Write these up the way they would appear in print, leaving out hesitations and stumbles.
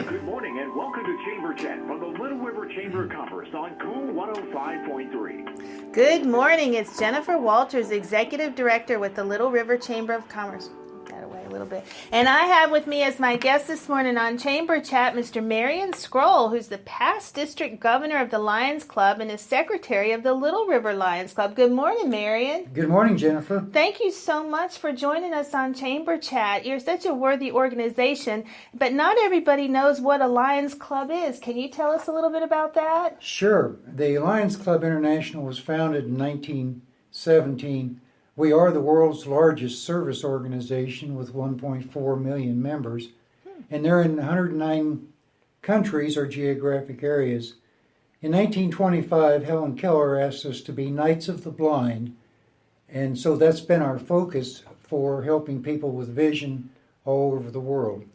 Good morning and welcome to Chamber Chat from the Little River Chamber of Commerce on Cool 105.3. Good morning. It's Jennifer Walters, Executive Director with the Little River Chamber of Commerce. Got away a little bit. And I have with me as my guest this morning on Chamber Chat Mr. Marion Scroll, who's the past district governor of the Lions Club and is secretary of the Little River Lions Club. Good morning, Marion. Good morning, Jennifer. Thank you so much for joining us on Chamber Chat. You're such a worthy organization, but not everybody knows what a Lions Club is. Can you tell us a little bit about that? Sure. The Lions Club International was founded in 1917. We are the world's largest service organization with 1.4 million members, and they're in 109 countries or geographic areas. In 1925, Helen Keller asked us to be Knights of the Blind, and so that's been our focus for helping people with vision all over the world.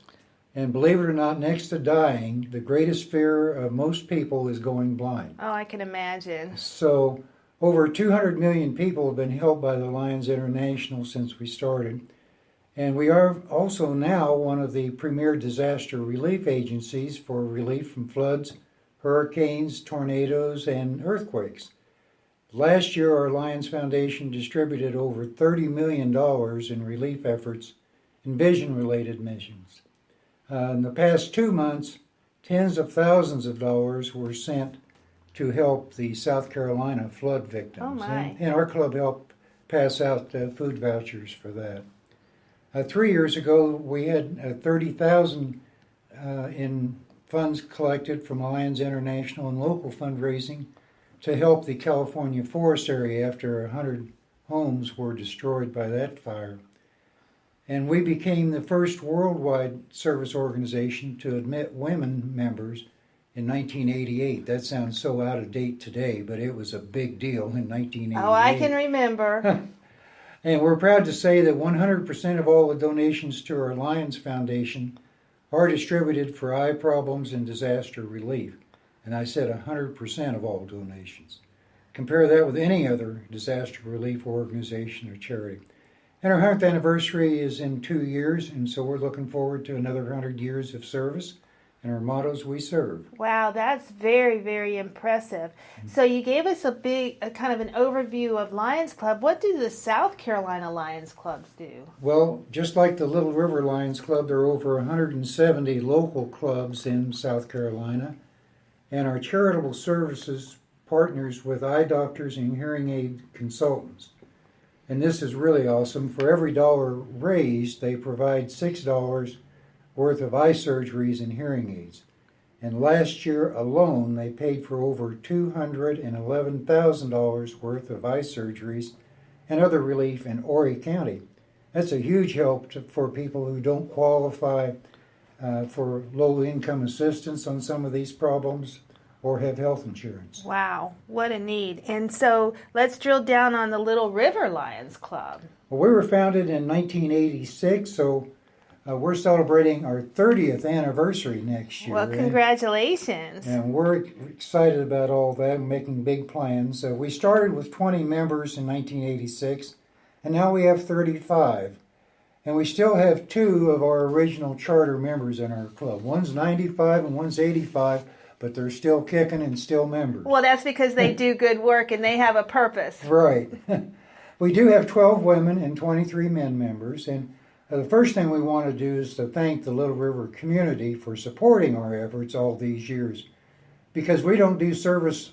And believe it or not, next to dying, the greatest fear of most people is going blind. Oh, I can imagine. So over 200 million people have been helped by the Lions International since we started. And we are also now one of the premier disaster relief agencies for relief from floods, hurricanes, tornadoes, and earthquakes. Last year, our Lions Foundation distributed over $30 million in relief efforts in vision-related missions. In the past 2 months, tens of thousands of dollars were sent to help the South Carolina flood victims. Oh my. And our club helped pass out food vouchers for that. 3 years ago, we had 30,000 in funds collected from Lions International and local fundraising to help the California forest area after 100 homes were destroyed by that fire. And we became the first worldwide service organization to admit women members in 1988. That sounds so out of date today, but it was a big deal in 1988. Oh, I can remember. And we're proud to say that 100% of all the donations to our Lions Foundation are distributed for eye problems and disaster relief. And I said 100% of all donations. Compare that with any other disaster relief organization or charity. And our 100th anniversary is in 2 years, and so we're looking forward to another 100 years of service. And our motto is we serve. Wow, that's very, very impressive. So you gave us a kind of an overview of Lions Club. What do the South Carolina Lions Clubs do? Well, just like the Little River Lions Club, there are over 170 local clubs in South Carolina. And our charitable services partners with eye doctors and hearing aid consultants. And this is really awesome. For every dollar raised, they provide $6 worth of eye surgeries and hearing aids. And last year alone, they paid for over $211,000 worth of eye surgeries and other relief in Horry County. That's a huge help for people who don't qualify for low-income assistance on some of these problems or have health insurance. Wow, what a need. And so let's drill down on the Little River Lions Club. Well, we were founded in 1986, so we're celebrating our 30th anniversary next year. Well, congratulations. And we're excited about all that and making big plans. We started with 20 members in 1986, and now we have 35. And we still have 2 of our original charter members in our club. One's 95 and one's 85, but they're still kicking and still members. Well, that's because they do good work and they have a purpose. Right. We do have 12 women and 23 men members, and the first thing we want to do is to thank the Little River community for supporting our efforts all these years, because we don't do service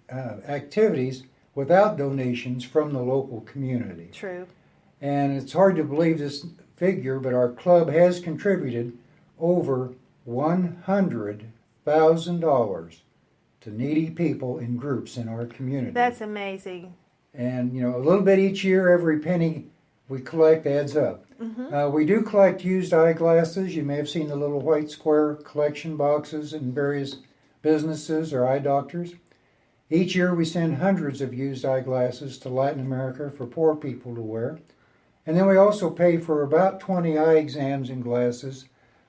activities without donations from the local community. True. And it's hard to believe this figure, but our club has contributed over $100,000 to needy people in groups in our community. That's amazing. And, you know, a little bit each year, every penny we collect adds up. Mm-hmm. We do collect used eyeglasses. You may have seen the little white square collection boxes in various businesses or eye doctors. Each year we send hundreds of used eyeglasses to Latin America for poor people to wear. And then we also pay for about 20 eye exams and glasses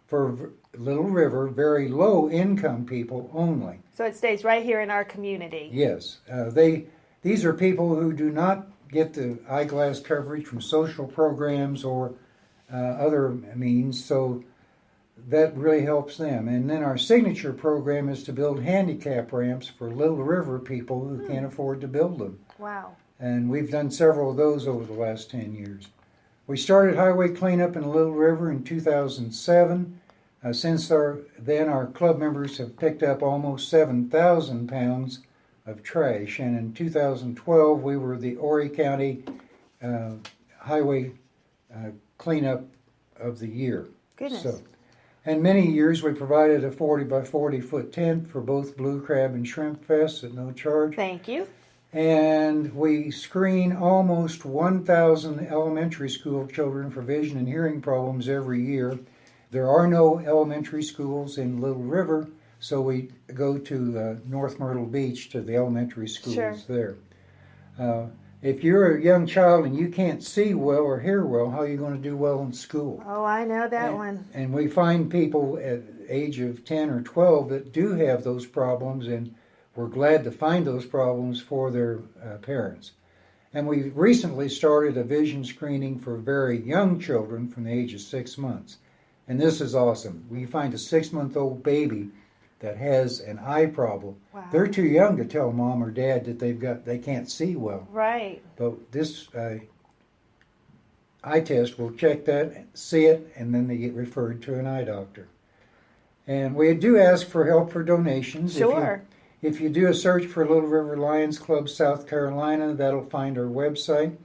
for Little River, very low income people only. So it stays right here in our community. Yes. These are people who do not get the eyeglass coverage from social programs or other means. So that really helps them. And then our signature program is to build handicap ramps for Little River people who can't afford to build them. Wow. And we've done several of those over the last 10 years. We started highway cleanup in Little River in 2007. Since then, our club members have picked up almost 7,000 pounds of trash. And in 2012, we were the Horry County Highway Cleanup of the Year. Goodness. And many years we provided a 40 by 40 foot tent for both Blue Crab and Shrimp Fest at no charge. Thank you. And we screen almost 1,000 elementary school children for vision and hearing problems every year. There are no elementary schools in Little River, so we go to North Myrtle Beach to the elementary schools there. If you're a young child and you can't see well or hear well, how are you going to do well in school? Oh, I know that one. And we find people at the age of 10 or 12 that do have those problems, and we're glad to find those problems for their parents. And we recently started a vision screening for very young children from the age of 6 months. And this is awesome. We find a 6-month-old baby that has an eye problem. Wow. They're too young to tell mom or dad that they can't see well. Right. But this eye test will check that, see it, and then they get referred to an eye doctor. And we do ask for help for donations. Sure. If you do a search for Little River Lions Club South Carolina, that'll find our website.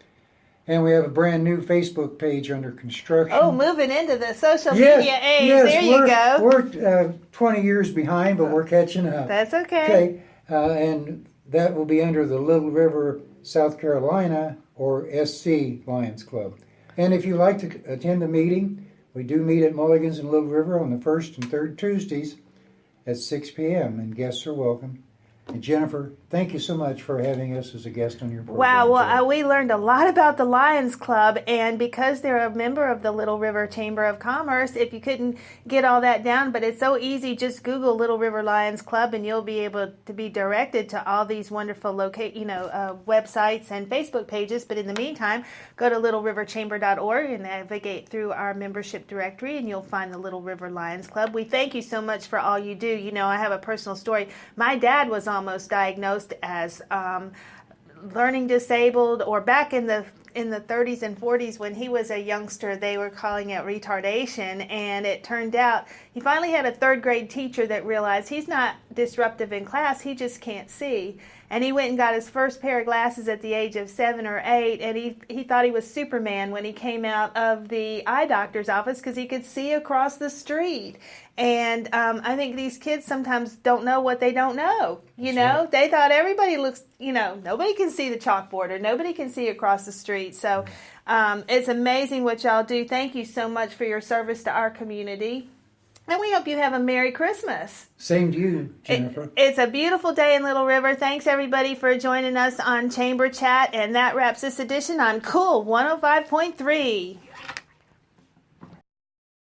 And we have a brand new Facebook page under construction. Oh, moving into the social media age. Yes, there you go. We're 20 years behind, but we're catching up. That's okay. And that will be under the Little River, South Carolina, or SC Lions Club. And if you like to attend a meeting, we do meet at Mulligan's in Little River on the first and third Tuesdays at 6 p.m., and guests are welcome. And Jennifer, thank you so much for having us as a guest on your program. Wow, well, we learned a lot about the Lions Club, and because they're a member of the Little River Chamber of Commerce, if you couldn't get all that down, but it's so easy, just Google Little River Lions Club, and you'll be able to be directed to all these wonderful websites and Facebook pages. But in the meantime, go to littleriverchamber.org and navigate through our membership directory, and you'll find the Little River Lions Club. We thank you so much for all you do. You know, I have a personal story. My dad was almost diagnosed as learning disabled, or back in the 30s and 40s when he was a youngster, they were calling it retardation, and it turned out he finally had a third grade teacher that realized he's not disruptive in class, he just can't see. And he went and got his first pair of glasses at the age of 7 or 8, and he thought he was Superman when he came out of the eye doctor's office because he could see across the street. And I think these kids sometimes don't know what they don't know. You know, Right. They thought everybody looks, nobody can see the chalkboard or nobody can see across the street. So it's amazing what y'all do. Thank you so much for your service to our community. And we hope you have a Merry Christmas. Same to you, Jennifer. It's a beautiful day in Little River. Thanks, everybody, for joining us on Chamber Chat. And that wraps this edition on Cool 105.3.